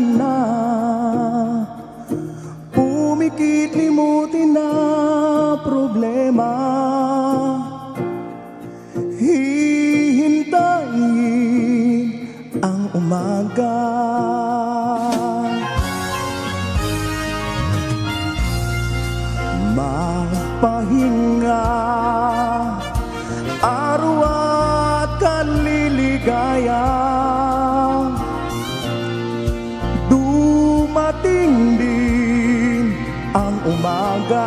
na pumikit limutin na problema. Hihintayin ang umaga. Magpahinga, araw at kaliligaya. Dumating din ang umaga.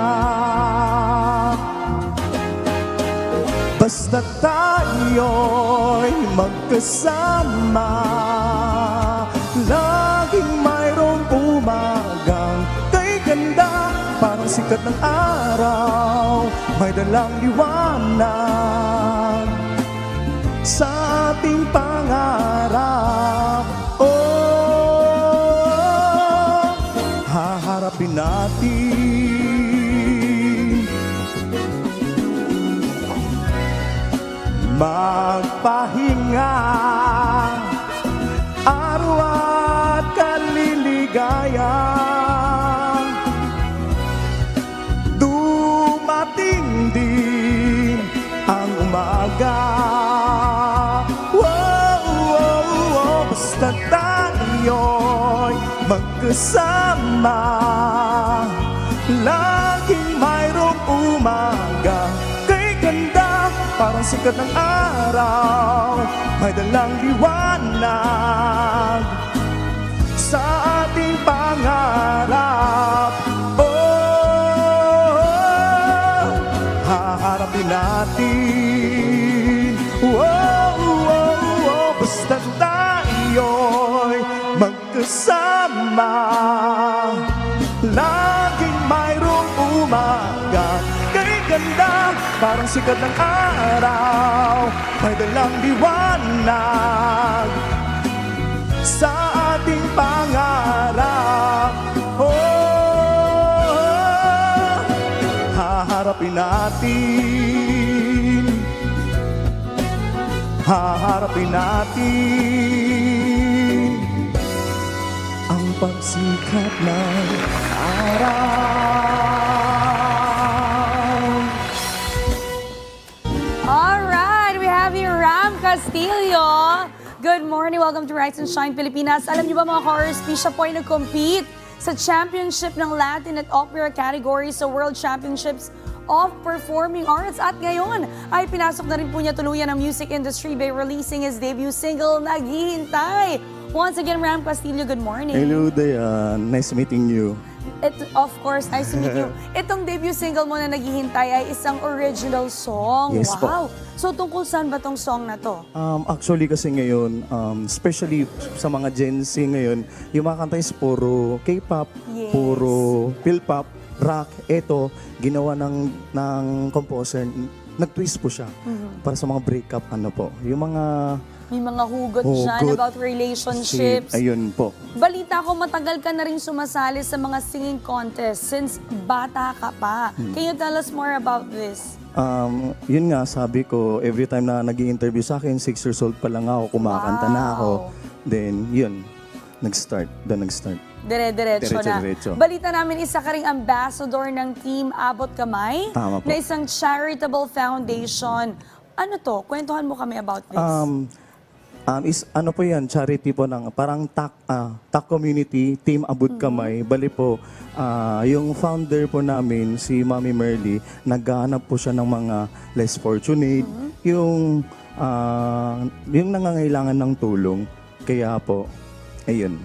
Basta tayo'y magkasama, laging mayroong umagang kay ganda. Parang sikat ng araw, may dalang liwanag sa ating pangarap. Oh, haharapin natin, magpahinga, araw at kaliligaya. Dumating din ang umaga. Wow, wow, wow. Basta tayo'y magkasama, laging mayroong umaga kay ganda. Parang sikat ng araw, may dalang liwanag sa ating pangarap. Oh, haharapin natin. Wow, wow, wow. Basta tayo'y magkasama, laging mayroong umaga kay ganda. Parang sikat ng araw, may dalang liwanag sa ating pangarap. Oh, haharapin natin, haharapin natin ang pagsikat ng araw. Alright, we have here Ram Castillo. Good morning, welcome to Rise and Shine Pilipinas. Alam niyo ba mga chorus, siya po ay nag-compete sa championship ng Latin at Opera category sa World Championships of Performing Arts. At ngayon ay pinasok na rin po niya tuluyan ang music industry by releasing his debut single, Naghihintay. Once again, Ram Castillo, good morning. Hello, Dayan. Nice meeting you. Of course, nice to meet you. Itong debut single mo na Naghihintay ay isang original song. Yes, wow! So tungkol saan ba tong song na to? Actually kasi ngayon, especially sa mga Gen Z ngayon, yung mga kanta is puro K-pop, Yes. puro Phil-pop, rock. Ito, ginawa ng composer, nag-twist po siya para sa mga breakup, ano po. Yung mga May mga hugot dyan about relationships. Ayun po. Balita ko, matagal ka na rin sumasali sa mga singing contest since bata ka pa. Can you tell us more about this? Yun nga, sabi ko, every time na nag-i-interview sa akin, 6 years old pa lang ako, kumakanta na ako. Then, yun, nag-start. Dire-diretso na. Diretso. Balita namin, isa ka ring ambassador ng Team Abot Kamay. Tama po. Na isang charitable foundation. Ano to? Kwentuhan mo kami about this. Ano po yan, charity po ng parang TAC community, Team Abot Kamay. Bali po, yung founder po namin, si Mami Merly, naghahanap po siya ng mga less fortunate, yung nangangailangan ng tulong. Kaya po, ayun.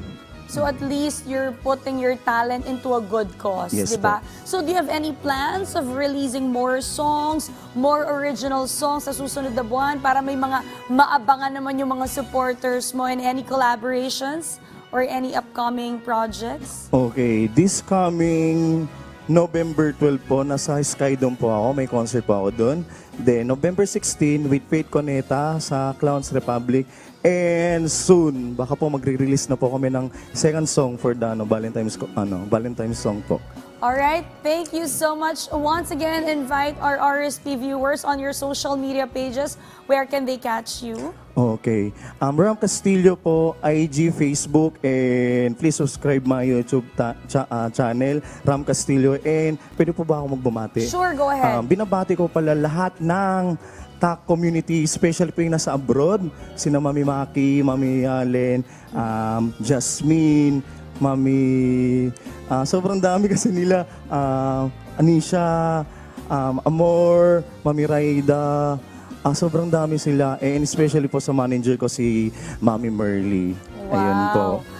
So at least you're putting your talent into a good cause, Yes, di ba? So do you have any plans of releasing more songs, more original songs sa susunod na buwan para may mga maabangan naman yung mga supporters mo and any collaborations or any upcoming projects? Okay, this coming November 12 po, nasa Skydome po ako, may concert po ako doon. Then November 16 with Faith Coneta sa Clowns Republic. And soon, baka po magre-release na po kami ng second song for the Valentine's song po. Alright, thank you so much. Once again, invite our RSP viewers on your social media pages. Where can they catch you? Okay. Ram Castillo po, IG, Facebook, and please subscribe my YouTube channel, Ram Castillo. And pwede po ba ako magbumati? Sure, go ahead. Binabati ko pala lahat ng TAC community, especially po yung nasa abroad, sina Mami Maki, Mami Allen, Jasmine, Mami, sobrang dami kasi nila, Anisha, Amor, Mami Raida, sobrang dami sila, and especially po sa manager ko si Mami Merly. Ayun po. Wow.